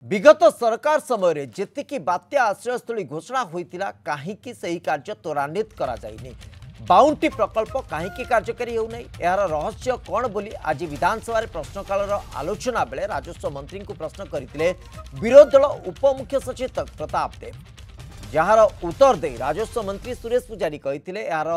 विगत सरकार समय जेतिकी बात्या आश्रयस्थली घोषणा होता कहीं से कार्य त्वरान्वित करा बाउंटी प्रकल्प कहीं कार्यकारी होना यार रहस्य कौन बोली आज विधानसभा प्रश्नकाल आलोचना बेले राजस्व मंत्री को प्रश्न करते विरोधी दल उपमुख्य सचेतक प्रताप देव जार उत्तर दे राजस्व मंत्री सुरेश पुजारी कहते यार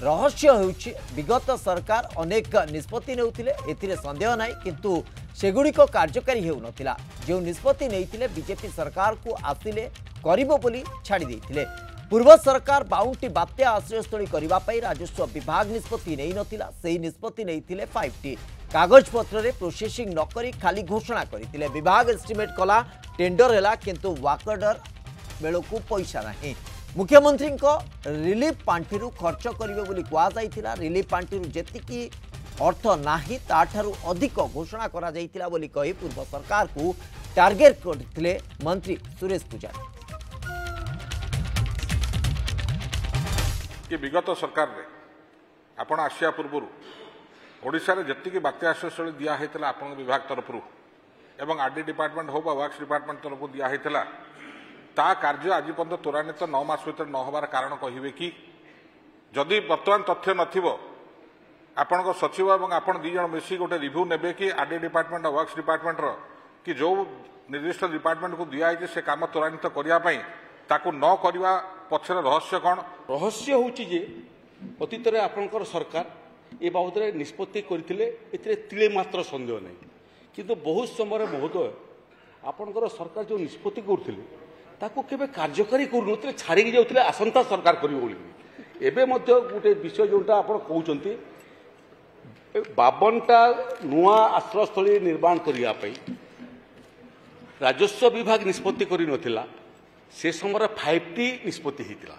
रहस्य होउछि विगत सरकार अनेक निष्पत्ति नेउथिले एथिरे संदेह नाही किंतु सेगुड़िक कार्यकारी हेउ नथिला जो निष्पत्ति नेइथिले बीजेपी सरकार को आसिले करिबो बोली छाड़ी देइथिले पूर्व सरकार बाउंटी बात्या आश्रयस्थली करबा पई राजस्व विभाग निष्पत्ति नेइ नथिला सेही निष्पत्ति नेइथिले 5टी कागज पत्र रे प्रोसेसिंग न करी खाली घोषणा करथिले विभाग एस्टिमेट कला टेंडर हैला किंतु वाकडर बेलकू पैसा नाही मुख्यमंत्री रिलीफ पांठि खर्च करेंगे बोली कहुला रिलीफ पांठि जी अर्थ नाही ताठारु अधिक घोषणा करा जाइतिला बोली कही पूर्व सरकार को टार्गेट करथिले मंत्री सुरेश पुजारी कि विगत सरकार रे आपण आसिया पूर्व ओडिशा रे जत्ति की बात्या आश्रयस्थली दिया हेतला आपण विभाग तरफ एवं आरडी डिपार्टमेंट हो बा वर्क्स डिपार्टमेंट तरफ दिया हेतला ता कार्य आज पर्यंत त्वरान्वित 9 मास भीतर न होबार कारण कहिबे कि जदि वर्तमान तथ्य नथिबो आपण सचिव और आपण दी जन मिसी गोटे रिव्यू नेबे कि आरडी डिपार्टमेंट और वर्क्स डिपार्टमेंट रो कि जो निर्दिष्ट डिपार्टमेंट को दिया है से काम त्वरान्वित करिया पई ताकू न करिवा पछर रहस्य कौन रहस्य होउची जे अतीत रे आपनकर सरकार ए बाबद रे निष्पत्ति करथिले एथिरे तिले मात्र संदेह नै किंतु बहुत समय महोदय आपनकर सरकार जो निष्पत्ति करथिले ताकू केबे कार्यकारी करूनथले छाड़ी जाउथले आसंता सरकार करिवो बोली एबे मध्य गोटे विषय जोटा आपण कहउचंती 52टा नुआ आश्रयस्थली निर्माण करिया पई राजस्व विभाग निष्पत्ति करि नथिला से समय 5टी निष्पत्ति हितला